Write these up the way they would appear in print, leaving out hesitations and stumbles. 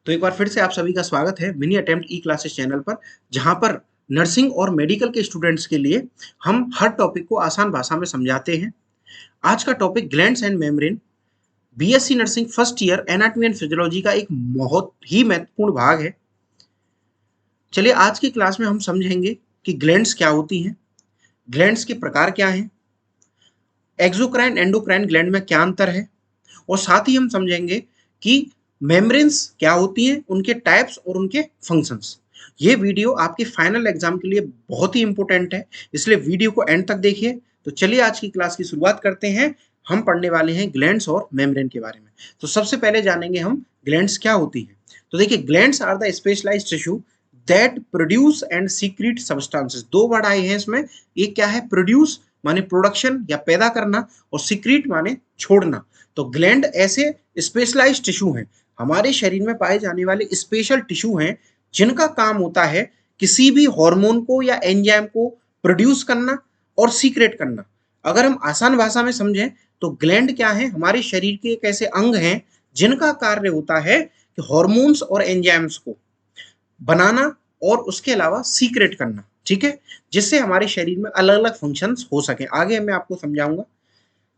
तो एक बार फिर से आप सभी का स्वागत है मिनी अटेम्प्ट ई क्लासेस चैनल पर, जहां पर नर्सिंग और मेडिकल के स्टूडेंट्स के लिए हम हर टॉपिक को आसान भाषा में समझाते हैं। आज का topic glands and membrane, BSc nursing first year anatomy and physiology का एक बहुत ही महत्वपूर्ण भाग है। चलिए आज की क्लास में हम समझेंगे कि ग्लैंड्स क्या होती हैं, ग्लैंड्स के प्रकार क्या हैं, एक्सोक्राइन एंडोक्राइन ग्लैंड में क्या अंतर है, और साथ ही हम समझेंगे कि मेम्ब्रेन्स क्या होती हैं, उनके टाइप्स और उनके फंक्शंस। ये वीडियो आपके फाइनल एग्जाम के लिए बहुत ही इंपॉर्टेंट है, इसलिए वीडियो को एंड तक देखिए। तो चलिए आज की क्लास की शुरुआत करते हैं। हम पढ़ने वाले हैं ग्लैंड्स और मेम्ब्रेन के बारे में। तो सबसे पहले जानेंगे हम ग्लैंड्स क्या होती हैं। तो देखिए, glands are the specialized tissue that produce and secrete substances. दो वर्ड आए हैं इसमें। एक क्या है? प्रोड्यूस माने प्रोडक्शन या पैदा करना, और सीक्रेट माने छोड़ना। तो ग्लैंड ऐसे स्पेशलाइज्ड टिश्यू हैं, हमारे शरीर में पाए जाने वाले स्पेशल टिश्यू हैं, जिनका काम होता है किसी भी हार्मोन को या एंजाइम को प्रोड्यूस करना और सीक्रेट करना। अगर हम आसान भाषा में समझें तो ग्लैंड क्या है? हमारे शरीर के एक ऐसे अंग हैं जिनका कार्य होता है कि हार्मोन्स और एंजाइम्स को बनाना और उसके अलावा सीक्रेट करना, ठीक है, जिससे हमारे शरीर में अलग अलग फंक्शंस हो सके। आगे मैं आपको समझाऊंगा।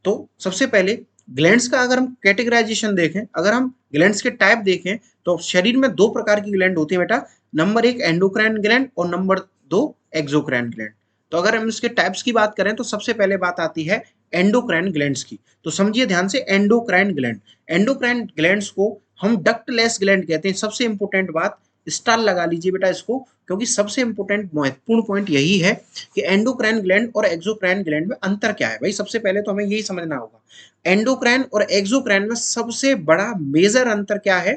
तो सबसे पहले ग्लैंड्स का अगर हम कैटेगराइजेशन देखें, अगर हम ग्लैंड्स के टाइप देखें, तो शरीर में दो प्रकार की ग्लैंड होती है बेटा। नंबर एक एंडोक्राइन ग्लैंड और नंबर दो एक्सोक्राइन ग्लैंड। तो अगर हम इसके टाइप्स की बात करें तो सबसे पहले बात आती है एंडोक्राइन ग्लैंड्स की। तो समझिए ध्यान से, एंडोक्राइन ग्लैंड, एंडोक्राइन ग्लैंड्स को हम डक्टलेस ग्लैंड कहते हैं। सबसे इंपॉर्टेंट बात, स्टार लगा लीजिए बेटा इसको, क्योंकि सबसे इंपॉर्टेंट महत्वपूर्ण पॉइंट यही है कि एंडोक्राइन ग्लैंड और एक्सोक्राइन ग्लैंड में अंतर क्या है। भाई सबसे पहले तो हमें यही समझना होगा, एंडोक्राइन और एक्सोक्राइन में सबसे बड़ा मेजर अंतर क्या है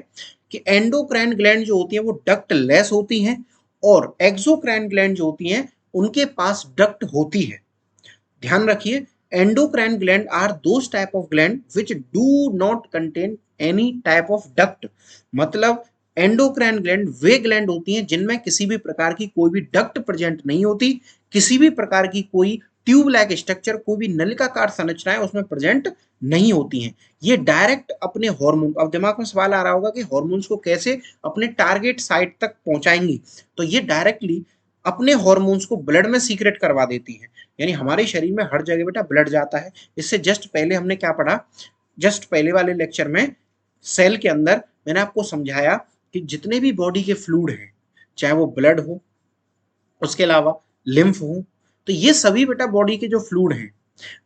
कि एंडोक्राइन ग्लैंड जो होती है वो डक्टलेस होती हैं, और एक्सोक्राइन ग्लैंड जो होती हैं उनके पास डक्ट होती है। ध्यान रखिए, endocrine gland are those type of gland which do not contain any type of duct. मतलब एंडोक्राइन ग्लैंड वे ग्लैंड होती हैं जिनमें किसी भी प्रकार की कोई भी डक्ट प्रेजेंट नहीं होती, किसी भी प्रकार की कोई ट्यूब लाइक स्ट्रक्चर, कोई भी नलिकाकार संरचनाएं उसमें प्रेजेंट नहीं होती हैं। ये डायरेक्ट अपने हार्मोन, अब दिमाग में सवाल आ रहा होगा कि हार्मोन्स को कैसे अपने टारगेट साइट तक पहुंचाएंगी। तो ये डायरेक्टली अपने हार्मोन्स को ब्लड में सीक्रेट करवा देती है। यानी हमारे शरीर में हर जगह बेटा ब्लड जाता है। इससे जस्ट पहले हमने क्या पढ़ा, जस्ट पहले वाले लेक्चर में सेल के अंदर मैंने आपको समझाया कि जितने भी बॉडी के फ्लूइड हैं, चाहे वो ब्लड हो, उसके अलावा लिम्फ हो, तो ये सभी बेटा बॉडी के जो फ्लूइड हैं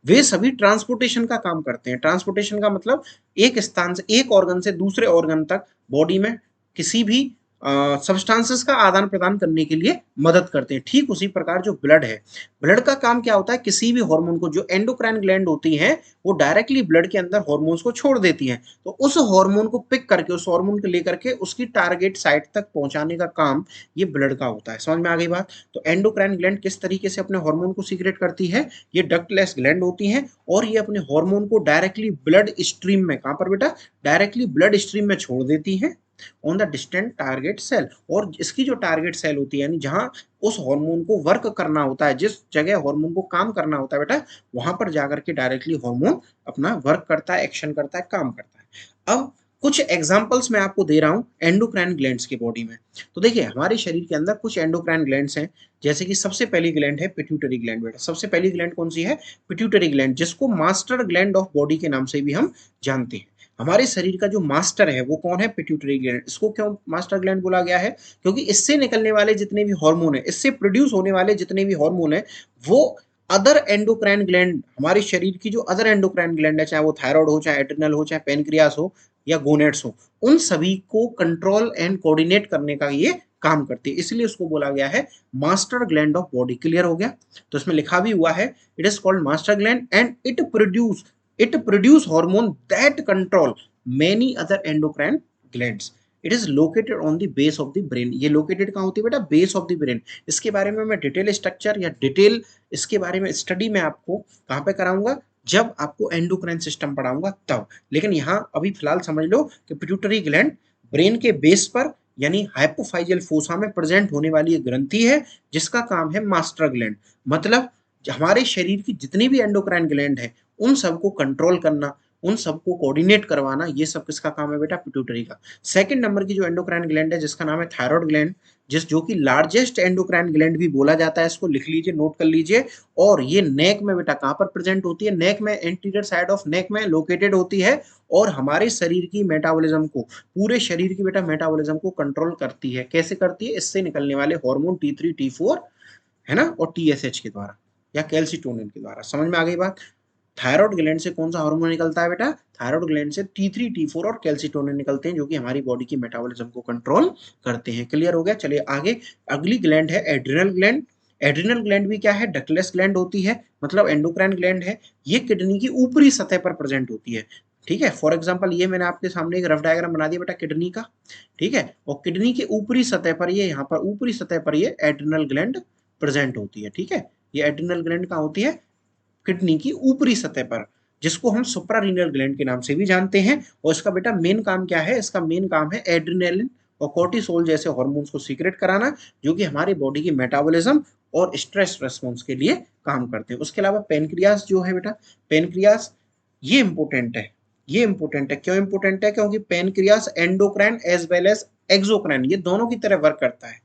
वे सभी ट्रांसपोर्टेशन का काम करते हैं। ट्रांसपोर्टेशन का मतलब एक स्थान से, एक ऑर्गन से दूसरे ऑर्गन तक बॉडी में किसी भी सब्सटेंसेस का आदान प्रदान करने के लिए मदद करते हैं। ठीक उसी प्रकार जो ब्लड है, ब्लड का काम क्या होता है? किसी भी हार्मोन को, जो एंडोक्राइन ग्लैंड होती हैं वो डायरेक्टली ब्लड के अंदर हार्मोन्स को छोड़ देती हैं, तो उस हार्मोन को पिक करके, उस हार्मोन को लेकर के उसकी टारगेट साइट तक पहुंचाने का काम ये ब्लड का होता है। समझ में आ गई बात? तो एंडोक्राइन ग्लैंड किस तरीके से अपने हार्मोन को सीक्रेट करती है? ये डक्टलेस ग्लैंड होती हैं, और ये अपने हार्मोन को डायरेक्टली ब्लड स्ट्रीम में, कहां पर बेटा? डायरेक्टली ब्लड स्ट्रीम में छोड़ देती हैं on the distant target cell. और इसकी जो टारगेट सेल होती है, यानी जहां उस हार्मोन को वर्क करना होता है, जिस जगह हार्मोन को काम करना होता है बेटा, वहां पर जाकर के डायरेक्टली हार्मोन अपना वर्क करता है, एक्शन करता है, काम करता है। अब कुछ एग्जांपल्स मैं आपको दे रहा हूं एंडोक्राइन ग्लैंड्स की बॉडी में। तो देखिए, हमारे शरीर के अंदर कुछ एंडोक्राइन ग्लैंड्स हैं, जैसे कि सबसे पहली ग्लैंड है पिट्यूटरी ग्लैंड बेटा। सबसे पहली ग्लैंड कौन सी है? पिट्यूटरी ग्लैंड, जिसको मास्टर ग्लैंड ऑफ बॉडी के नाम से भी हम जानते हैं। हमारे शरीर का जो मास्टर है वो कौन है? Pituitary gland. इसको क्यों मास्टर ग्लैंड बोला गया है? क्योंकि इससे निकलने वाले जितने भी हार्मोन है, इससे प्रोड्यूस होने वाले जितने भी हार्मोन है, वो अदर एंडोक्राइन ग्लैंड, हमारे शरीर की जो अदर एंडोक्राइन ग्लैंड है, चाहे वो थायराइड हो, चाहे एड्रिनल हो, चाहे पेनक्रियास हो या गोनेट्स हो, उन सभी को कंट्रोल एंड कोऑर्डिनेट करने का ये काम करती है। इसलिए उसको बोला गया है master gland of body. Clear हो गया? तो इसमें लिखा भी हुआ है, it is called master gland and it produce hormone that control many other endocrine glands. It is located on the base of the brain. ये लोकेटेड कहाँ होती है बेटा? Base of the brain. इसके बारे में मैं डिटेल स्ट्रक्चर या डिटेल इसके बारे में स्टडी में आपको कहाँ पे कराऊंगा? जब आपको एंडोक्राइन सिस्टम पढ़ाऊंगा तब। लेकिन यहाँ अभी फिलहाल समझ लो कि पिट्यूटरी ग्लैंड ब्रेन के बेस पर, यानी हाइपोफाइजियल फोसा में प्रेजेंट होने वाली एक ग्रंथि है, जिसका काम है मास्टर ग्लैंड। मतलब हमारे शरीर की जितनी भी एंडोक्राइन ग्लैंड है उन सबको कंट्रोल करना, उन सबको कोऑर्डिनेट करवाना, ये सब किसका काम है बेटा, पिट्यूटरी का। सेकंड नंबर की जो एंडोक्राइन ग्लैंड है जिसका नाम है थायराइड ग्लैंड, जो कि लार्जेस्ट एंडोक्राइन ग्लैंड भी बोला जाता है, इसको लिख लीजिए, नोट कर लीजिए। और ये नेक में बेटा कहाँ पर प्रेजेंट होती है, नेक में, एंटीरियर साइड ऑफ नेक में लोकेटेड होती है, और हमारे शरीर की मेटाबॉलिज्म को, पूरे शरीर की बेटा मेटाबॉलिज्म को कंट्रोल करती है। कैसे करती है, इससे निकलने वाले हार्मोन T3 T4 है ना, और TSH के द्वारा या कैल्सिटोनिन के द्वारा। समझ में आ गई बात। थायराइड ग्लैंड से कौन सा हार्मोन निकलता है बेटा, थायराइड ग्लैंड से T3 T4 और कैल्सिटोनिन निकलते हैं, जो कि हमारी बॉडी की मेटाबॉलिज्म को कंट्रोल करते हैं। क्लियर हो गया। चलिए आगे, अगली ग्लैंड है एड्रिनल ग्लैंड। एड्रिनल ग्लैंड भी क्या है, डक्टलेस ग्लैंड होती है, मतलब एंडोक्राइन ग्लैंड है। ये किडनी की ऊपरी सतह पर प्रेजेंट होती है। ठीक है, फॉर एग्जांपल ये मैंने आपके सामने एक रफ डायग्राम बना दिया बेटा किडनी का। ठीक है, और किडनी के ऊपरी सतह पर ये, यहाँ पर ऊपरी सतह पर ये एड्रिनल ग्लैंड प्रेजेंट होती है। ठीक है, ये एड्रिनल ग्लैंड कहाँ होती है, किडनी की ऊपरी सतह पर, जिसको हम सुप्रारीनल ग्लैंड के नाम से भी जानते हैं। और इसका बेटा मेन काम क्या है, इसका मेन काम है एड्रेनालिन और कोर्टिसोल जैसे हार्मोन्स को सीक्रेट कराना, जो कि हमारी बॉडी की मेटाबॉलिज्म और स्ट्रेस रेस्पॉन्स के लिए काम करते हैं। उसके अलावा पेनक्रियास जो है बेटा, पेनक्रियास ये इंपॉर्टेंट है। ये इंपॉर्टेंट है, क्यों इंपॉर्टेंट है, क्योंकि pancreas endocrine as well as exocrine, ये दोनों की तरह वर्क करता है।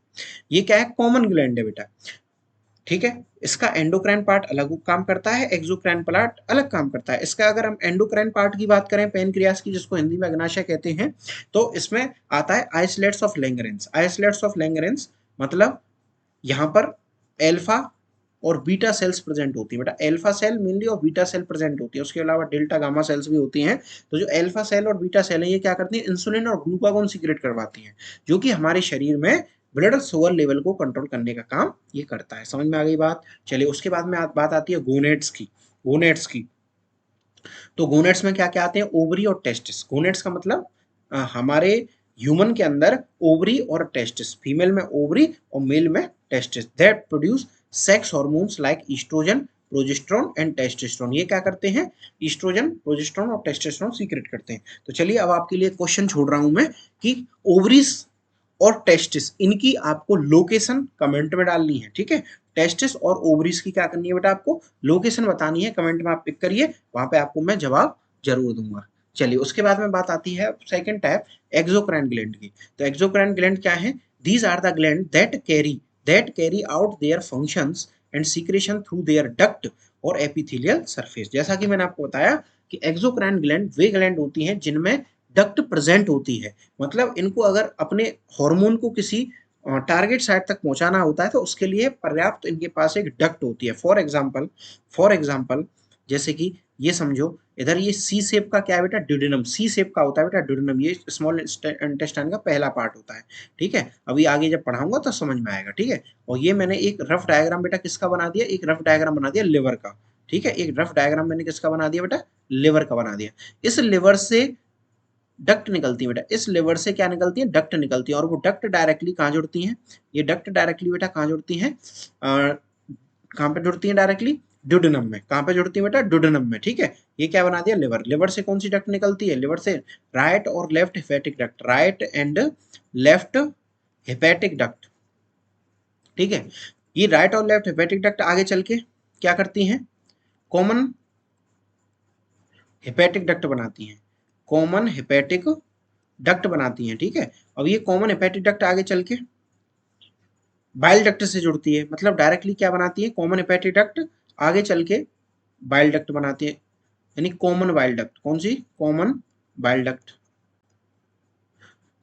ये क्या है, कॉमन ग्लैंड है बेटा। ठीक है, इसका एंडोक्राइन पार्ट अलग काम करता है, एक्सोक्राइन पार्ट अलग काम करता है। इसका अगर हम एंडोक्राइन पार्ट की बात करें पेनक्रियास की, जिसको हिंदी में अग्नाशय कहते हैं, तो इसमें आता है आइसोलेट्स ऑफ लैंगरेंस। आइसोलेट्स ऑफ लैंगरेंस मतलब यहाँ पर एल्फा और बीटा सेल्स प्रेजेंट होती है बेटा, एल्फा सेल मेनली और बीटा सेल प्रेजेंट होती है। उसके अलावा डेल्टा गामा सेल्स भी होती हैं। तो जो एल्फा सेल और बीटा सेल है, ये क्या करती है, इंसुलिन और ग्लूकागोन सीक्रेट करवाती हैं, जो कि हमारे शरीर में ब्लड शुगर लेवल को कंट्रोल करने का काम ये करता है। समझ में आ गई बात। चलिए उसके बाद में बात आती है गोनेड्स की। गोनेड्स की, तो गोनेड्स में क्या क्या आते हैं, ओवरी और टेस्टिस। गोनेड्स का मतलब हमारे ह्यूमन के अंदर ओवरी और टेस्टिस, फीमेल में ओवरी और मेल में testis, that produce sex hormones like estrogen, progesterone and testosterone. ये क्या करते हैं, ईस्ट्रोजन, प्रोजेस्टेरोन और टेस्टोस्टेरोन सीक्रेट करते हैं। तो चलिए अब आपके लिए क्वेश्चन छोड़ रहा हूं मैं कि ओवरीज और टेस्टिस, इनकी आपको लोकेशन कमेंट में डालनी है। ठीक है, टेस्टिस और ओवरीज की क्या करनी है बेटा, आपको लोकेशन बतानी है, कमेंट में आप पिक करिए, वहां पे आपको मैं जवाब जरूर दूंगा। चलिए उसके बाद में बात आती है सेकंड टाइप, एक्सोक्राइन ग्लैंड की। तो एक्सोक्राइन ग्लैंड क्या है, these are the gland that carry out their functions and secretion through their duct और एपिथेलियल सरफेस। जैसा कि मैंने आपको बताया कि एक्सोक्राइन ग्लैंड वे ग्लैंड होती हैं जिनमें डक्ट प्रेजेंट होती है, मतलब इनको अगर अपने हार्मोन को किसी टारगेट साइट तक पहुंचाना होता है तो उसके लिए पर्याप्त इनके पास एक डक्ट होती है। फॉर एग्जांपल जैसे कि ये समझो, इधर ये सी शेप का क्या है बेटा, ड्यूडेनम, सी शेप का होता है बेटा ड्यूडेनम, ये स्मॉल इंटेस्टाइन का पहला पार्ट होता है। ठीक है, अभी आगे जब पढ़ाऊंगा तो समझ में आएगा। ठीक है, और ये मैंने एक रफ डायग्राम बेटा किसका बना दिया, एक रफ डायग्राम बना दिया लिवर का। ठीक है, एक रफ डायग्राम मैंने किसका बना दिया बेटा, लिवर का बना दिया। इस लिवर से डक्ट निकलती है बेटा, इस लिवर से क्या निकलती है, डक्ट निकलती है, और वो डक्ट डायरेक्टली कहाँ जुड़ती हैं, ये डक्ट डायरेक्टली बेटा कहाँ जुड़ती हैं, कहाँ पे जुड़ती हैं डायरेक्टली, ड्यूडेनम में। कहाँ पे जुड़ती है बेटा, ड्यूडेनम में। ठीक है, ये क्या बना दिया, लिवर। लिवर से कौन सी डक्ट निकलती है, लिवर से राइट और left hepatic duct, right and left hepatic duct. ठीक है, ये राइट और लेफ्ट हेपेटिक डक्ट आगे चल के क्या करती हैं, कॉमन हेपेटिक डक्ट बनाती हैं, कॉमन हेपेटिक डक्ट बनाती हैं। ठीक है, अब ये कॉमन हेपेटिक डक्ट आगे चल के बाइल डक्ट से जुड़ती है, मतलब डायरेक्टली क्या बनाती है, कॉमन हेपेटिक डक्ट आगे चल के बाइल डक्ट बनाती है, यानी कॉमन बाइल डक्ट। कौन सी, कॉमन बाइल डक्ट।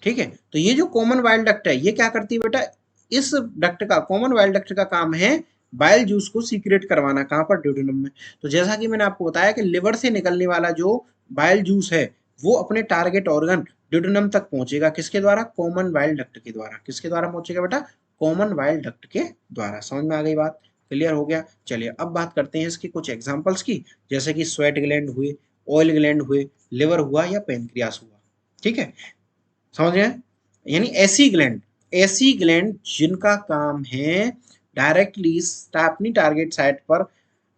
ठीक है, तो ये जो कॉमन बाइल डक्ट है ये क्या करती है बेटा, इस डक्ट का, कॉमन बाइल डक्ट का काम है बाइल जूस को सीक्रेट करवाना, कहाँ पर, ड्यूडेनम में। तो जैसा कि मैंने आपको बताया कि लिवर से निकलने वाला जो बाइल जूस है वो अपने टारगेट ऑर्गन ड्यूडेनम तक पहुंचेगा, किसके द्वारा, कॉमन बाइल डक्ट के द्वारा। किसके द्वारा पहुंचेगा बेटा, कॉमन बाइल डक्ट के द्वारा। समझ में आ गई बात, क्लियर हो गया। चलिए अब बात करते हैं इसकी कुछ एग्जांपल्स की, जैसे कि स्वेट ग्लैंड हुए, ऑयल ग्लैंड हुए, लिवर हुआ या पेनक्रियास हुआ। ठीक है, समझ रहे हैं, यानी ऐसी ग्लैंड जिनका काम है डायरेक्टली अपनी टारगेट साइट पर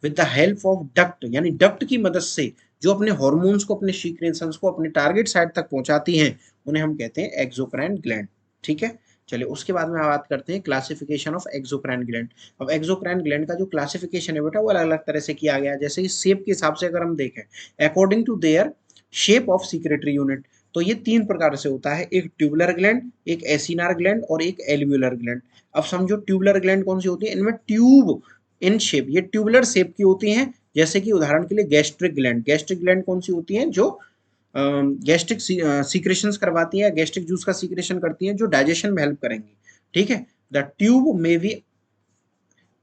with the help of duct, यानी डक्ट की मदद से जो अपने हॉर्मोन्स को, अपने सीक्रेशंस को अपने टारगेट साइट तक पहुंचाती हैं, उन्हें हम कहते हैं एक्सोक्राइन ग्लैंड। ठीक है, चलिए उसके बाद में बात करते हैं क्लासिफिकेशन ऑफ एक्सोक्राइन ग्लैंड। अब एक्सोक्राइन ग्लैंड का जो क्लासिफिकेशन है बेटा वो अलग अलग तरह से किया गया है, जैसे कि शेप के हिसाब से अगर हम देखें, according to their shape of secretory unit. तो ये 3 प्रकार से होता है, एक ट्यूबुलर ग्लैंड, एक एसिनार ग्लैंड और एक एल्वियोलर ग्लैंड। अब समझो ट्यूबुलर ग्लैंड कौन सी होती है, इनमें ट्यूब इन शेप, ये ट्यूबुलर शेप की होती हैं। जैसे कि उदाहरण के लिए गैस्ट्रिक ग्लैंड, गैस्ट्रिक ग्लैंड कौन सी होती हैं, जो गैस्ट्रिक सीक्रेशंस करवाती है, गैस्ट्रिक जूस का सीक्रेशन करती हैं, जो डाइजेशन में हेल्प करेंगी। ठीक है, द ट्यूब में बी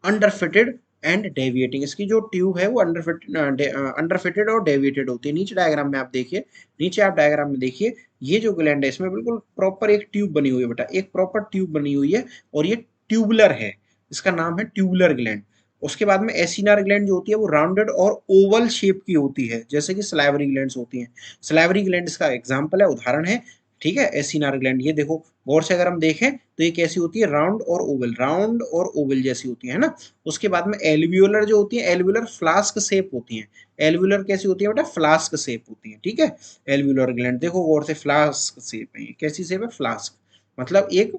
अंडरफिटेड एंड डेविएटिंग, इसकी जो ट्यूब है वो अंडरफिटेड और डेविएटेड होती है। नीचे डायग्राम में आप देखिए, नीचे आप डायग्राम में देखिए, ये जो ग्लैंड है इसमें बिल्कुल प्रॉपर एक ट्यूब बनी हुई है बेटा, एक प्रॉपर ट्यूब बनी हुई है और ये ट्यूबुलर है, इसका नाम है ट्यूबुलर ग्लैंड। उसके बाद में एसिनार ग्लैंड जो होती है वो राउंडेड और ओवल शेप की होती है, जैसे कि सलाइवरी ग्लैंड्स होती हैं। सलाइवरी ग्लैंड इसका एग्जाम्पल है, उदाहरण है। ठीक है, एसिनार ग्लैंड ये देखो गौर से अगर हम देखें तो ये कैसी होती है, राउंड और ओवल, राउंड और ओवल जैसी होती है ना। उसके बाद में एल्वियोलर जो होती है, एल्वियोलर फ्लास्क शेप होती है। एल्वियोलर कैसी होती है बेटा, फ्लास्क शेप होती है। ठीक है, एल्वियोलर ग्लैंड देखो गौर से, फ्लास्क शेप है, कैसी शेप है, फ्लास्क, मतलब एक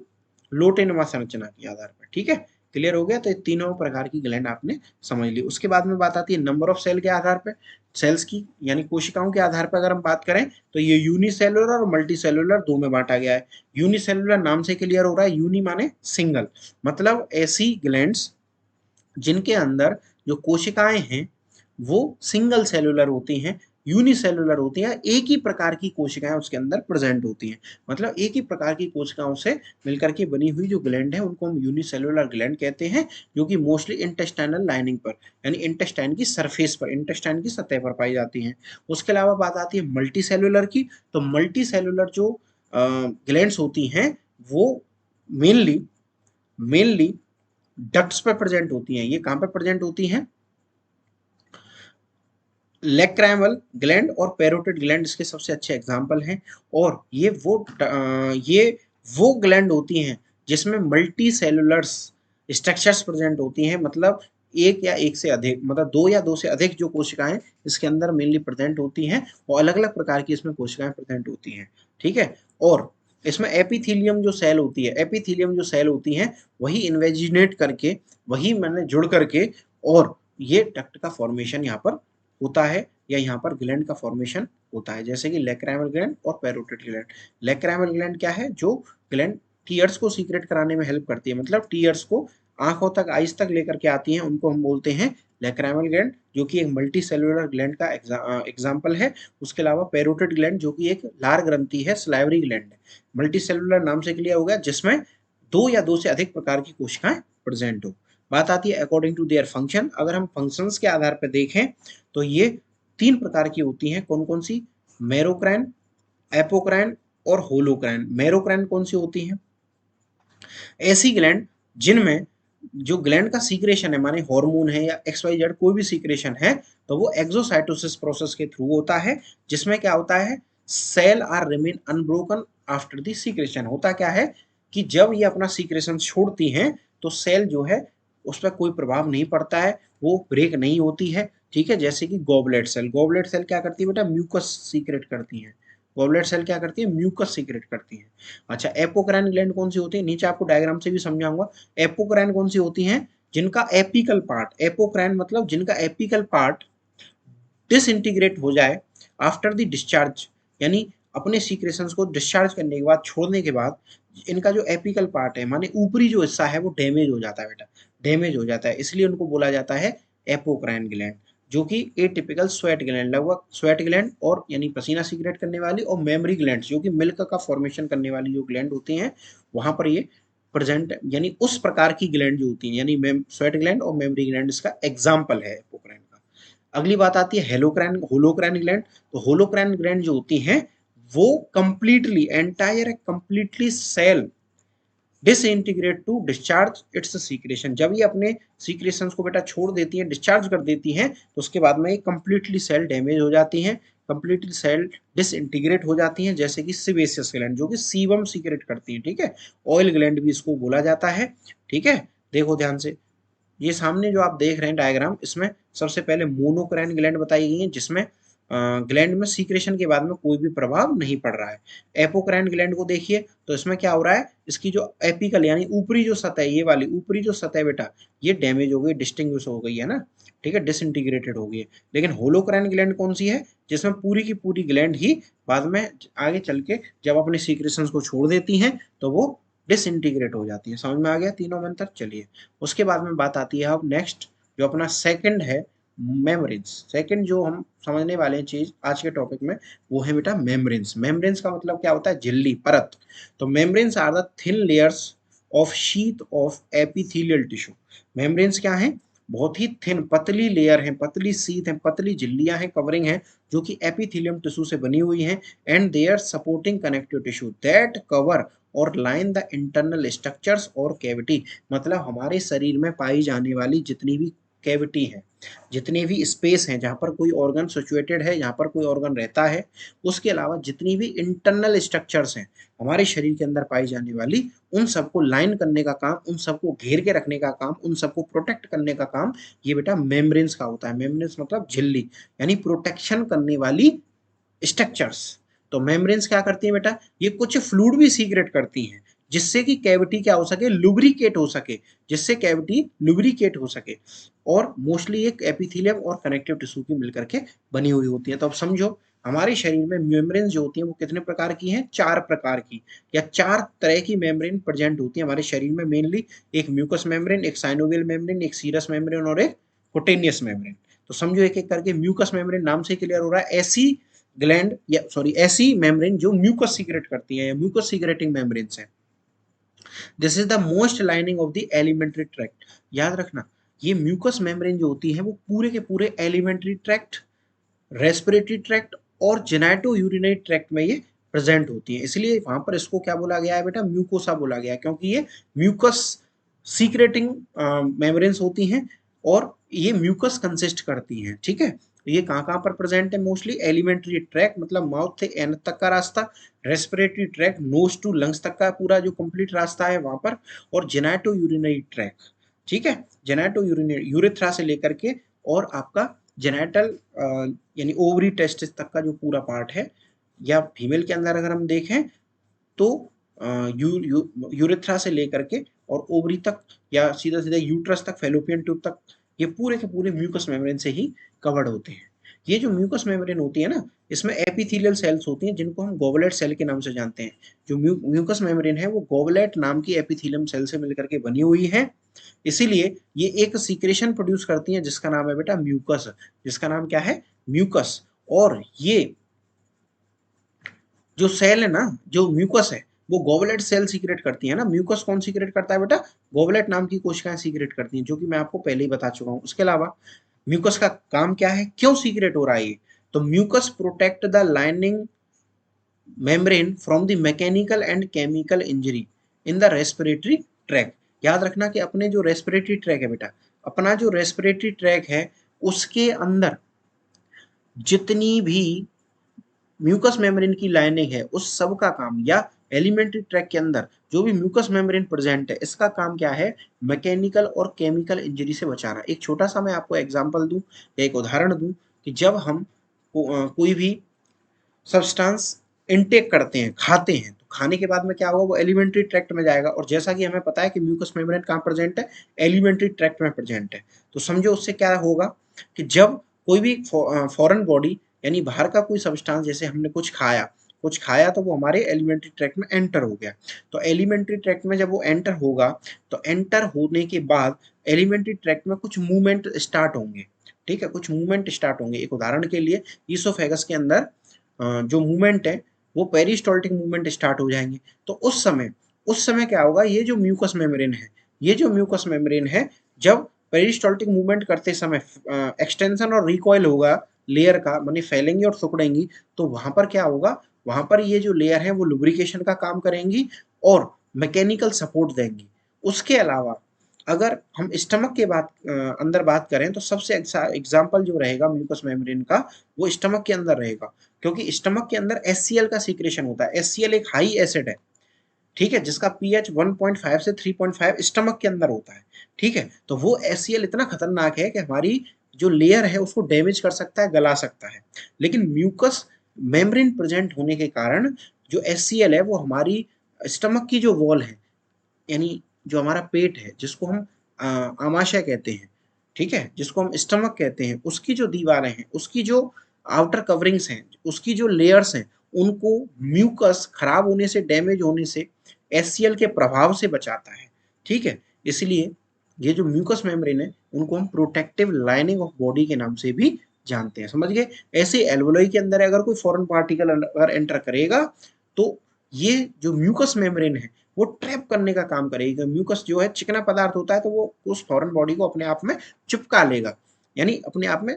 लोटेनुमा संरचना के आधार पर। ठीक है, क्लियर हो गया। तो ये तीनों प्रकार की ग्लैंड आपने समझ ली। उसके बाद में बात आती है नंबर ऑफ सेल के आधार पर, सेल्स की यानी कोशिकाओं के आधार पर अगर हम बात करें तो ये यूनिसेलुलर और मल्टी सेलुलर दो में बांटा गया है। यूनिसेलुलर नाम से क्लियर हो रहा है, यूनि माने सिंगल, मतलब ऐसी ग्लैंड्स जिनके अंदर जो कोशिकाएं हैं वो सिंगल सेलुलर होती हैं, यूनिसेलुलर होती हैं, एक ही प्रकार की कोशिकाएं उसके अंदर प्रेजेंट होती हैं। मतलब एक ही प्रकार की कोशिकाओं से मिलकर के बनी हुई जो ग्लैंड है उनको हम यूनिसेलुलर ग्लैंड कहते हैं, जो कि मोस्टली इंटेस्टाइनल लाइनिंग पर यानी इंटेस्टाइन की सरफेस पर, इंटेस्टाइन की सतह पर पाई जाती हैं। उसके अलावा बात आती है मल्टी सेलुलर की, तो मल्टी सेलुलर जो ग्लैंड्स होती हैं वो मेनली मेनली डक्ट्स पे प्रेजेंट होती हैं। ये कहाँ पे प्रेजेंट होती हैं, लेक्राइमल ग्लैंड और पैरोटिड ग्लैंड इसके सबसे अच्छे एग्जाम्पल हैं। और ये वो ग्लैंड होती हैं जिसमें मल्टी सेलुलर्स स्ट्रक्चर्स प्रेजेंट होती हैं, मतलब एक या एक से अधिक, मतलब दो या दो से अधिक जो कोशिकाएं इसके अंदर मेनली प्रेजेंट होती हैं और अलग अलग प्रकार की इसमें कोशिकाएं प्रेजेंट होती हैं। ठीक है, और इसमें एपिथीलियम जो सेल होती है, एपिथीलियम जो सेल होती हैं वही इन्वेजिनेट करके, वही मैंने जुड़ करके, और ये डक्ट का फॉर्मेशन यहाँ पर होता है या यहाँ पर ग्लैंड का फॉर्मेशन होता है, जैसे कि लेक्राइमल ग्लैंड और पैरोटिड ग्लैंड। लेक्राइमल ग्लैंड क्या है, जो ग्लैंड टीयर्स को सीक्रेट कराने में हेल्प करती है, मतलब टीयर्स को आंखों तक, आइज तक लेकर के आती हैं, उनको हम बोलते हैं लेक्राइमल ग्लैंड, जो कि एक मल्टी सेलुलर ग्लैंड का एग्जाम्पल है। उसके अलावा पैरोटिड ग्लैंड जो कि एक लार ग्रंथि है, सलाइवरी ग्लैंड है। मल्टी सेलुलर नाम से क्लियर हो गया, जिसमें दो या दो से अधिक प्रकार की कोशिकाएं प्रेजेंट हो। बात आती है अकॉर्डिंग टू देयर फंक्शन, अगर हम फंक्शंस के आधार पर देखें तो ये 3 प्रकार की होती हैं, कौन कौन सी, मेरोक्राइन, एपोक्राइन और होलोक्राइन। मेरोक्राइन कौन सी होती हैं, ऐसी ग्लैंड जिनमें जो ग्लैंड का सीक्रेशन है, माने हार्मोन है या XYZ कोई भी सीक्रेशन है, तो वो एक्सोसाइटोसिस प्रोसेस के थ्रू होता है, जिसमें क्या होता है, cell are remain unbroken after the secretion. होता क्या है कि जब ये अपना सीक्रेशन छोड़ती हैं तो सेल जो है उस पर कोई प्रभाव नहीं पड़ता है, वो ब्रेक नहीं होती है। ठीक है, जैसे कि गॉबलेट सेल, गॉबलेट सेल क्या करती है बेटा, म्यूकस सीक्रेट करती है। गॉबलेट सेल क्या करती है, म्यूकस सीक्रेट करती है। अच्छा, एपोक्राइन ग्लैंड कौन सी होती है, नीचे आपको डायग्राम से भी समझाऊंगा। एपोक्राइन कौन सी होती हैं, जिनका एपिकल पार्ट, एपोक्राइन मतलब जिनका एपिकल पार्ट डिसइंटीग्रेट हो जाए आफ्टर द डिस्चार्ज, यानी अपने सीक्रेशंस को डिस्चार्ज करने के बाद, छोड़ने के बाद, इनका जो एपिकल पार्ट है माने ऊपरी जो हिस्सा है वो डैमेज हो जाता है बेटा, डैमेज हो जाता है, इसलिए उनको बोला जाता है एपोक्राइन ग्लैंड, जो कि एटिपिकल स्वेट ग्लैंड, लगभग स्वेट ग्लैंड और यानी पसीना सीक्रेट करने वाली, और मेमरी ग्लैंड जो कि मिल्क का फॉर्मेशन करने वाली जो ग्लैंड होती हैं वहां पर ये प्रेजेंट, यानी उस प्रकार की ग्लैंड जो होती है, यानी स्वेट ग्लैंड और मेमरी ग्लैंड इसका एग्जाम्पल है एपोक्राइन का। अगली बात आती है हेलोक्राइन, होलोक्राइन ग्लैंड। तो होलोक्राइन ग्लैंड जो होती हैं वो completely entire completely cell disintegrate to discharge its secretion, जब ये अपने सीक्रेशंस को बेटा छोड़ देती हैं, डिस्चार्ज कर देती हैं, तो उसके बाद में कंप्लीटली सेल डैमेज हो जाती हैं, कंप्लीटली सेल डिसइंटीग्रेट हो जाती हैं, जैसे कि सिबेसियस ग्लैंड जो कि सीबम सीक्रेट करती हैं। ठीक है, ऑयल ग्लैंड भी इसको बोला जाता है। ठीक है, देखो ध्यान से, ये सामने जो आप देख रहे हैं डायग्राम, इसमें सबसे पहले मोनोक्राइन ग्लैंड बताई गई है, जिसमें ग्लैंड में सीक्रेशन के बाद में कोई भी प्रभाव नहीं पड़ रहा है। एपोक्राइन ग्लैंड को देखिए तो इसमें क्या हो रहा है, इसकी जो एपिकल यानी ऊपरी जो सतह, ये वाली ऊपरी जो सतह बेटा ये डैमेज हो गई, डिस्टिंग्विश हो गई है ना, ठीक है, डिसइंटीग्रेटेड हो गई है। लेकिन होलोक्राइन ग्लैंड कौन सी है, जिसमें पूरी की पूरी ग्लैंड ही बाद में आगे चल के जब अपने सीक्रेशंस को छोड़ देती हैं तो वो डिसइंटीग्रेट हो जाती है। समझ में आ गया तीनों में अंतर। चलिए उसके बाद में बात आती है अब नेक्स्ट, जो अपना सेकंड है मेम्ब्रेन्स। सेकंड जो हम समझने वाले हैं चीज आज के टॉपिक में, वो है बेटा मेम्ब्रेन्स। मेम्ब्रेन्स का मतलब क्या होता है, झिल्ली, परत। तो membranes are the thin layers of sheath of epithelial tissue. Membranes क्या है, बहुत ही थिन पतली लेयर है, पतली सीथ है, पतली झिल्लियां हैं, कवरिंग है, जो कि एपिथेलियम टिश्यू से बनी हुई हैं। And they are supporting connective tissue that cover और लाइन द इंटरनल स्ट्रक्चर्स और कैविटी। मतलब हमारे शरीर में पाई जाने वाली जितनी भी कैविटी है, जितने भी स्पेस हैं जहाँ पर कोई ऑर्गन सिचुएटेड है, जहाँ पर कोई ऑर्गन रहता है, उसके अलावा जितनी भी इंटरनल स्ट्रक्चर्स हैं हमारे शरीर के अंदर पाई जाने वाली, उन सबको लाइन करने का काम, उन सबको घेर के रखने का काम, उन सबको प्रोटेक्ट करने का काम ये बेटा मेम्ब्रेन्स का होता है। मेम्ब्रेन्स मतलब झिल्ली, यानी प्रोटेक्शन करने वाली स्ट्रक्चर्स। तो मेम्ब्रेन्स क्या करती है बेटा, ये कुछ फ्लूइड भी सीक्रेट करती हैं जिससे कि कैविटी क्या हो सके, लुब्रिकेट हो सके, जिससे कैविटी लुब्रिकेट हो सके। और मोस्टली एक एपिथेलियम और कनेक्टिव टिश्यू की मिलकर के बनी हुई होती है। तो अब समझो हमारे शरीर में मेम्ब्रेन्स जो होती है वो कितने प्रकार की हैं, 4 प्रकार की या 4 तरह की मेम्ब्रेन प्रेजेंट होती है हमारे शरीर में मेनली। एक म्यूकस मेम्ब्रेन, एक साइनोवियल मेम्ब्रेन, एक सीरस मेम्ब्रेन और एक कुटेनियस मेम्ब्रेन। तो समझो एक एक करके। म्यूकस मेम्ब्रेन नाम से क्लियर हो रहा है, ऐसी ग्लैंड या सॉरी ऐसी मेम्ब्रेन जो म्यूकस सीक्रेट करती है या म्यूकस सीक्रेटिंग मेम्ब्रेन्स है। This is the most lining of the alimentary tract. याद रखना ये म्यूकस मेम्ब्रेन जो होती है वो पूरे के पूरे एलिमेंट्री ट्रैक्ट, रेस्पिरेटरी ट्रैक्ट और जेनाइटो यूरिनरी ट्रैक्ट में ये प्रेजेंट होती है। इसलिए वहां पर इसको क्या बोला गया है बेटा, म्यूकोसा बोला गया है, क्योंकि ये म्यूकस सीक्रेटिंग मेम्ब्रेन्स होती हैं और ये म्यूकस कंसिस्ट करती हैं। ठीक है, तो ये कहाँ पर प्रेजेंट है, मोस्टली एलिमेंट्री ट्रैक मतलब माउथ से एन तक का रास्ता, respiratory track nose to lungs तक का पूरा जो कंप्लीट रास्ता है वहां पर, और जेनाइटो यूरिनरी ट्रैक। ठीक है, जेनाइटो यूरिनरी यूरेथ्रा से लेकर के और आपका जेनाइटल यानी ओवरी टेस्टिस तक का जो पूरा पार्ट है, या फीमेल के अंदर अगर हम देखें तो यूरेथ्रा से लेकर के और ओवरी तक या सीधा सीधा यूट्रस तक, फेलोपियन ट्यूब तक, ये पूरे के पूरे म्यूकस मेम्ब्रेन से ही कवर्ड होते हैं। ये जो म्यूकस मेम्ब्रेन होती है ना, इसमें एपिथेलियल सेल्स होती हैं जिनको हम गोबलेट सेल के नाम से जानते हैं। जो म्यूकस मेम्ब्रेन है वो गोबलेट नाम की एपिथेलियम सेल से मिलकर के बनी हुई है। इसीलिए ये एक सीक्रेशन प्रोड्यूस करती हैं जिसका नाम है बेटा म्यूकस, जिसका नाम क्या है, म्यूकस। और ये जो सेल है ना, जो म्यूकस है, वो गोबलेट सेल सीक्रेट करती है ना। म्यूकस कौन सीक्रेट करता है बेटा, गोबलेट नाम की कोशिकाएं सीक्रेट करती हैं, जो कि मैं आपको पहले ही बता चुका हूं। उसके अलावा म्यूकस का काम क्या है, क्यों सीक्रेट हो रहा है ये, तो mucus protect the lining membrane from the mechanical and chemical injury in the respiratory track. याद रखना कि अपने जो रेस्पिरेटरी ट्रैक है बेटा, अपना जो रेस्पिरेटरी ट्रैक है उसके अंदर जितनी भी म्यूकस मेम्ब्रेन की लाइनिंग है उस सब का काम, या एलिमेंट्री ट्रैक के अंदर जो भी म्यूकस मेम्ब्रेन प्रेजेंट है, इसका काम क्या है, मैकेनिकल और केमिकल इंजरी से बचाना। एक छोटा सा मैं आपको एग्जांपल दूं या एक उदाहरण दूं कि जब हम कोई भी सब्सटेंस इनटेक करते हैं, खाते हैं, तो खाने के बाद में क्या होगा, वो एलिमेंट्री ट्रैक्ट में जाएगा। और जैसा कि हमें पता है कि म्यूकस मेम्ब्रेन कहाँ प्रेजेंट है, एलिमेंट्री ट्रैक्ट में प्रेजेंट है। तो समझो उससे क्या होगा कि जब कोई भी फॉरेन बॉडी यानी बाहर का कोई सब्सटेंस, जैसे हमने कुछ खाया तो वो हमारे एलिमेंट्री ट्रैक्ट में एंटर हो गया। तो एलिमेंट्री ट्रैक्ट में जब वो एंटर होगा तो एंटर होने के बाद एलिमेंट्री ट्रैक्ट में कुछ मूवमेंट स्टार्ट होंगे। ठीक है, कुछ मूवमेंट स्टार्ट होंगे। एक उदाहरण के लिए ईसोफेगस के अंदर जो मूवमेंट है वो पेरिस्टॉल्टिक मूवमेंट स्टार्ट हो जाएंगे। तो उस समय क्या होगा, ये जो म्यूकस मेम्ब्रेन है, ये जो म्यूकस मेम्ब्रेन है, जब पेरिस्टॉल्टिक मूवमेंट करते समय एक्सटेंशन और रिकॉइल होगा लेयर का, माने फैलेंगी और सिकुड़ेंगी, तो वहां पर क्या होगा, वहां पर ये जो लेयर है वो लुब्रिकेशन का काम करेंगी और मैकेनिकल सपोर्ट देंगी। उसके अलावा अगर हम स्टमक के अंदर बात करें तो सबसे एग्जाम्पल जो रहेगा म्यूकस मेम्ब्रेन का, वो स्टमक के अंदर रहेगा, क्योंकि स्टमक के अंदर HCl का सीक्रेशन होता है। HCl एक हाई एसिड है, ठीक है, जिसका pH 1.5 से 3.5 स्टमक के अंदर होता है। ठीक है, तो वो HCl इतना खतरनाक है कि हमारी जो लेयर है उसको डैमेज कर सकता है, गला सकता है। लेकिन म्यूकस मेम्ब्रेन प्रेजेंट होने के कारण जो HCl है वो हमारी स्टमक की जो वॉल है, यानी जो हमारा पेट है, जिसको हम आमाशय कहते हैं, ठीक है, जिसको हम स्टमक कहते हैं, उसकी जो दीवारें हैं, उसकी जो आउटर कवरिंग्स हैं, उसकी जो लेयर्स हैं, उनको म्यूकस खराब होने से, डैमेज होने से, एचसीएल के प्रभाव से बचाता है। ठीक है, इसलिए ये जो म्यूकस मेम्ब्रेन है, उनको हम प्रोटेक्टिव लाइनिंग ऑफ बॉडी के नाम से भी जानते हैं। समझ गए? ऐसे एल्वेओली के अंदर अगर कोई फॉरेन पार्टिकल अगर एंटर करेगा, तो ये जो म्यूकस मेम्ब्रेन है वो ट्रैप करने का काम करेगा। म्यूकस जो है चिकना पदार्थ होता है, तो वो उस फॉरेन बॉडी को अपने आप में चिपका लेगा, यानी अपने आप में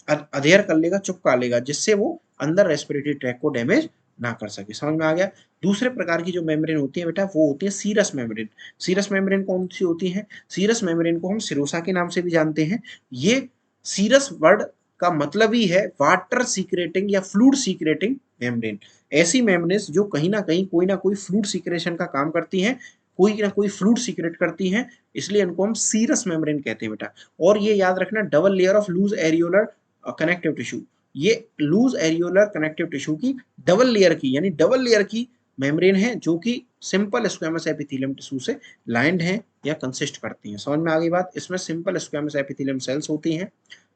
अधेयर कर लेगा, चिपका लेगा, जिससे वो अंदर रेस्पिरेटरी ट्रैक को डैमेज ना कर सके। समझ में आ गया? दूसरे प्रकार की जो मेम्ब्रेन होती है बेटा, वो होती है सीरस मेम्ब्रेन। सीरस मेम्ब्रेन कौन सी होती है? सीरस मेम्ब्रेन को हम सिरोसा के नाम से भी जानते हैं। ये सीरस वर्ड का मतलब ही है वाटर सीक्रेटिंग या फ्लूइड सीक्रेटिंग मेम्ब्रेन। ऐसी मेम्ब्रेन्स जो कहीं ना कोई फ्लूइड सीक्रेशन का काम करती हैं, कोई ना कोई फ्लूइड सीक्रेट करती हैं, इसलिए इनको हम सीरस मेम्ब्रेन कहते हैं बेटा। और ये याद रखना, double layer of loose areolar connective tissue, ये लूज एरियोलर कनेक्टिव टिश्यू की डबल लेयर की, यानी डबल लेयर की मेम्ब्रेन है, जो कि सिंपल स्क्वेमस एपिथेलियम टिश्यू से लाइंड है या कंसिस्ट करती हैं। समझ में आ गई बात? इसमें सिंपल स्क्वेमस एपिथेलियम सेल्स होती हैं,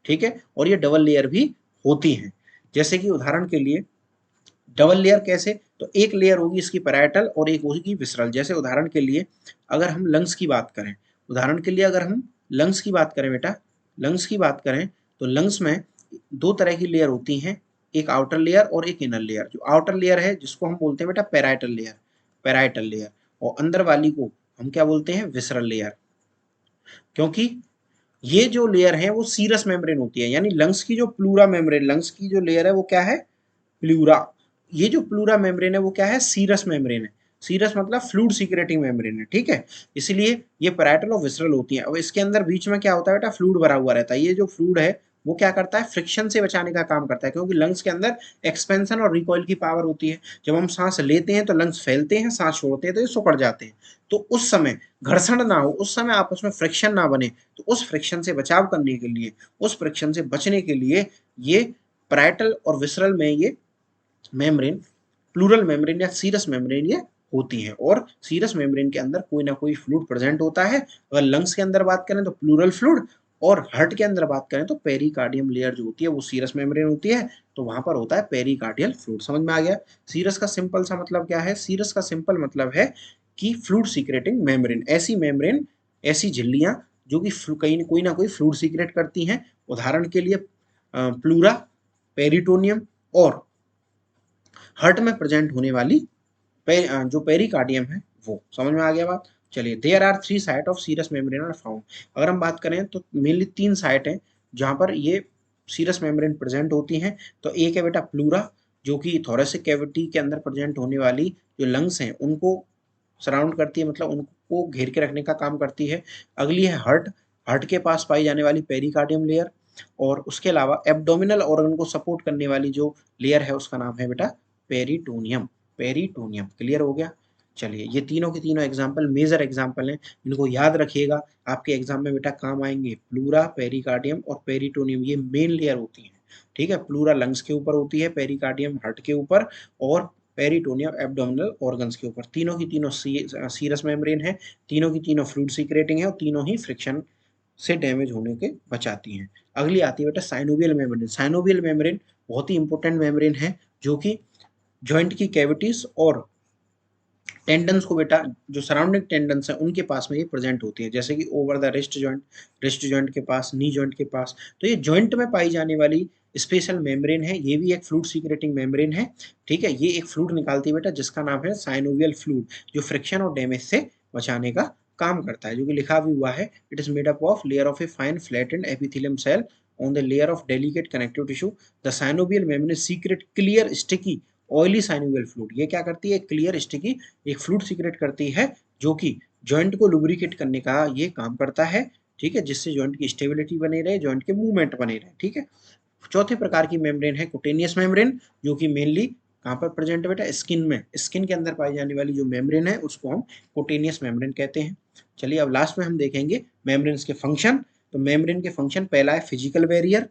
ठीक है, और ये डबल लेयर भी होती हैं। जैसे कि उदाहरण के लिए डबल लेयर कैसे, तो एक लेयर होगी इसकी पैराइटल और एक होगी विसरल। जैसे उदाहरण के लिए अगर हम लंग्स की बात करें, उदाहरण के लिए अगर हम लंग्स की बात करें बेटा, लंग्स की बात करें, तो लंग्स में दो तरह की लेयर होती हैं, एक आउटर लेयर और एक इनर लेयर। जो आउटर लेयर है जिसको हम बोलते हैं बेटा पैराइटल लेयर, पैराइटल लेयर, और अंदर वाली को हम क्या बोलते हैं? Visceral layer. क्योंकि ये जो लेयर है वो सीरस मेम्ब्रेन होती है, यानी लंग्स की जो प्लूरा मेम्ब्रेन, लंग्स की जो लेयर है वो क्या है? प्लूरा। ये जो प्लूरा मेम्ब्रेन है वो क्या है? सीरस मेम्ब्रेन है। सीरस मतलब फ्लूइड सीक्रेटिंग मेम्ब्रेन है, ठीक है। इसलिए ये पैराइटल और विसरल होती है। अब इसके अंदर बीच में क्या होता है बेटा? फ्लूइड भरा हुआ रहता है। ये जो फ्लूइड है वो क्या करता है? फ्रिक्शन से बचाने का काम करता है, क्योंकि लंग्स के अंदर एक्सपेंशन और रिकॉइल की पावर होती है। जब हम सांस लेते हैं तो लंग्स फैलते हैं, सांस छोड़ते हैं तो ये सिकुड़ जाते हैं। तो उस समय घर्षण ना हो, उस समय आपस में फ्रिक्शन ना बने, तो उस फ्रिक्शन से बचाव करने के लिए, उस फ्रिक्शन से बचने के लिए ये पैराइटल और विसरल में ये मेम्ब्रेन, प्लूरल मेम्ब्रेन या सीरस मेम्ब्रेन ये होती है। और सीरस मेम्ब्रेन के अंदर कोई ना कोई फ्लूइड प्रेजेंट होता है। अगर लंग्स के अंदर बात करें तो प्लूरल फ्लूइड, और हार्ट के अंदर बात करें तो पेरिकार्डियम लेयर जो होती है वो सीरस मेम्ब्रेन होती है, तो वहां पर होता है पेरिकार्डियल फ्लूइड। समझ में आ गया? सीरस का सिंपल सा मतलब क्या है? सीरस का सिंपल मतलब है कि फ्लूइड सीक्रेटिंग मेम्ब्रेन। ऐसी मेम्ब्रेन, ऐसी झिल्लियां जो कि कहीं कोई ना कोई फ्लूइड सीक्रेट करती हैं। उदाहरण के लिए प्लूरा, पेरिटोनियम और हार्ट में प्रेजेंट होने वाली जो पेरिकार्डियम है वो। समझ में आ गया बात? चलिए, there are 3 site of serous membrane are found. अगर हम बात करें तो मेनली 3 साइट हैं जहां पर ये सीरस मेम्ब्रेन प्रेजेंट होती हैं। तो एक है बेटा प्लूरा, जो कि थोरेसिक कैविटी के अंदर प्रेजेंट होने वाली जो लंग्स हैं उनको सराउंड करती है, मतलब उनको घेर के रखने का काम करती है। अगली है हार्ट, हार्ट के पास पाई जाने वाली पेरिकार्डियम लेयर। और उसके अलावा एब्डोमिनल ऑर्गन को सपोर्ट करने वाली जो लेयर है उसका नाम है बेटा पेरिटोनियम। पेरिटोनियम क्लियर हो गया? चलिए, ये तीनों के तीनों एग्जाम्पल मेजर एग्जाम्पल हैं, इनको याद रखिएगा, आपके एग्जाम में बेटा काम आएंगे। प्लूरा, पेरिकार्डियम और पेरिटोनियम ये मेन लेयर होती हैं, ठीक है। प्लूरा लंग्स के ऊपर होती है, पेरिकार्डियम हार्ट के ऊपर, और पेरिटोनियम एब्डोमिनल ऑर्गन्स के ऊपर। तीनों की तीनों सीरस मेम्ब्रेन है, तीनों की तीनों फ्लूइड सीक्रेटिंग है, और तीनों ही फ्रिक्शन से डैमेज होने के बचाती हैं। अगली आती है बेटा साइनोवियल मेम्ब्रेन। साइनोवियल मेम्ब्रेन बहुत ही इंपॉर्टेंट मेम्ब्रेन है, जो कि जॉइंट की कैविटीज और टेंडन्स को बेटा, जो सराउंडिंग टेंडन्स हैं उनके पास में ये प्रेजेंट होती है। जैसे कि over the wrist joint, wrist joint के पास, नी जॉइंट के पास। तो ये जॉइंट में पाई जाने वाली स्पेशल मेम्ब्रेन है। ये भी एक फ्लूइड सीक्रेटिंग मेम्ब्रेन है, ठीक है। ये एक फ्लूइड निकालती है बेटा जिसका नाम है साइनोवियल फ्लूइड, जो फ्रिक्शन और डैमेज से बचाने का काम करता है, जो कि लिखा भी हुआ है। It is made up of layer of a fine flattened epithelium cell on the layer of delicate connective tissue. The synovial membrane secrete clear sticky oily synovial fluid. ये क्या करती है? क्लियर स्टिकी एक फ्लूइड सीक्रेट करती है, जो कि joint को लुब्रिकेट करने का ये काम करता है, ठीक है, जिससे जॉइंट की स्टेबिलिटी बने रहे, जॉइंट के मूवमेंट बने रहे, ठीक है। चौथे प्रकार की मेम्ब्रेन है कुटेनियस मेम्ब्रेन, जो कि मेनली कहाँ पर प्रेजेंट है बेटा? स्किन में। स्किन के अंदर पाई जाने वाली जो मेम्ब्रेन है उसको हम कुटेनियस मेम्ब्रेन कहते हैं। चलिए, अब लास्ट में हम देखेंगे मेम्ब्रेन्स के फंक्शन। तो मेम्ब्रेन के फंक्शन, पहला है फिजिकल बैरियर,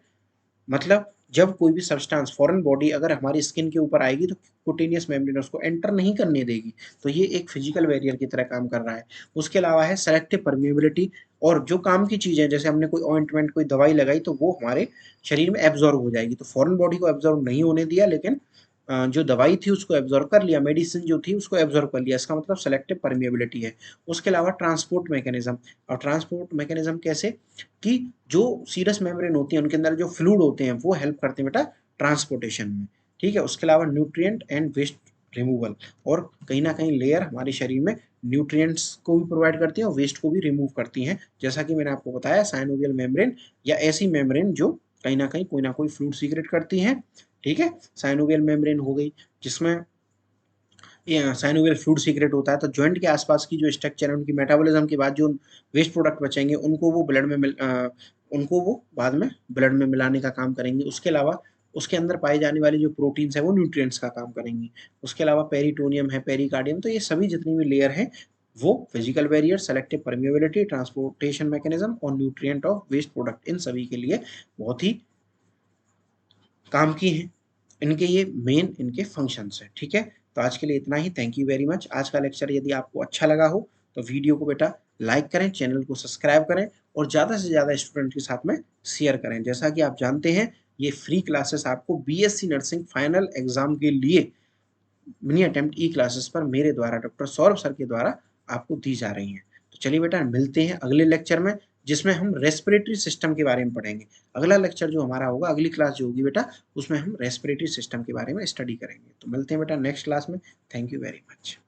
मतलब जब कोई भी सब्सटेंस फॉरेन बॉडी अगर हमारी स्किन के ऊपर आएगी तो कुटेनियस मेम्ब्रेन उसको एंटर नहीं करने देगी, तो ये एक फिजिकल बैरियर की तरह काम कर रहा है। उसके अलावा है सेलेक्टिव परमिएबिलिटी, और जो काम की चीज़ें जैसे हमने कोई ऑइंटमेंट कोई दवाई लगाई तो वो हमारे शरीर में एब्जॉर्ब हो जाएगी, तो फॉरेन बॉडी को एब्जॉर्ब नहीं होने दिया, लेकिन जो दवाई थी उसको एब्जॉर्ब कर लिया, मेडिसिन जो थी उसको एब्जॉर्ब कर लिया, इसका मतलब सेलेक्टिव परमिएबिलिटी है। उसके अलावा ट्रांसपोर्ट मैकेनिज्म, और ट्रांसपोर्ट मैकेनिज्म कैसे कि जो सीरस मेम्ब्रेन होती है उनके अंदर जो फ्लूइड होते हैं वो हेल्प करते हैं बेटा ट्रांसपोर्टेशन में, ठीक है। उसके अलावा न्यूट्रिएंट एंड वेस्ट रिमूवल, और कहीं ना कहीं लेयर हमारे शरीर में न्यूट्रिएंट्स को भी प्रोवाइड करती है और वेस्ट को भी रिमूव करती हैं, जैसा कि मैंने आपको बताया साइनोवियल मेम्ब्रेन या ऐसी मेम्ब्रेन जो कहीं ना कहीं कोई ना कोई फ्लूइड सीक्रेट करती हैं, ठीक है। साइनोवियल मेम्ब्रेन हो गई जिसमें साइनोवियल फ्लूइड सीक्रेट होता है, तो जॉइंट के आसपास की जो स्ट्रक्चर है उनकी मेटाबॉलिज्म के बाद जो वेस्ट प्रोडक्ट बचेंगे उनको वो बाद में ब्लड में मिलाने का काम करेंगे। उसके अलावा उसके अंदर पाई जाने वाली जो प्रोटीन्स है वो न्यूट्रिएंट्स का काम करेंगी। उसके अलावा पेरिटोनियम है, पेरिकार्डियम, तो ये सभी जितनी भी लेयर हैं वो physical barrier, selective permeability, transportation mechanism और न्यूट्रिएंट ऑफ वेस्ट प्रोडक्ट, इन सभी के लिए बहुत ही काम की हैं। इनके ये मेन इनके फंक्शंस हैं, ठीक है। तो आज के लिए इतना ही, थैंक यू वेरी मच। आज का लेक्चर यदि आपको अच्छा लगा हो तो वीडियो को बेटा लाइक करें, चैनल को सब्सक्राइब करें और ज़्यादा से ज़्यादा स्टूडेंट के साथ में शेयर करें। जैसा कि आप जानते हैं ये फ्री क्लासेस आपको बीएससी नर्सिंग फाइनल एग्जाम के लिए मिनी अटेम्प्ट ई क्लासेस पर मेरे द्वारा डॉक्टर सौरभ सर के द्वारा आपको दी जा रही हैं। तो चलिए बेटा मिलते हैं अगले लेक्चर में, जिसमें हम रेस्पिरेटरी सिस्टम के बारे में पढ़ेंगे। अगला लेक्चर जो हमारा होगा, अगली क्लास जो होगी बेटा, उसमें हम रेस्पिरेटरी सिस्टम के बारे में स्टडी करेंगे। तो मिलते हैं बेटा नेक्स्ट क्लास में। Thank you very much.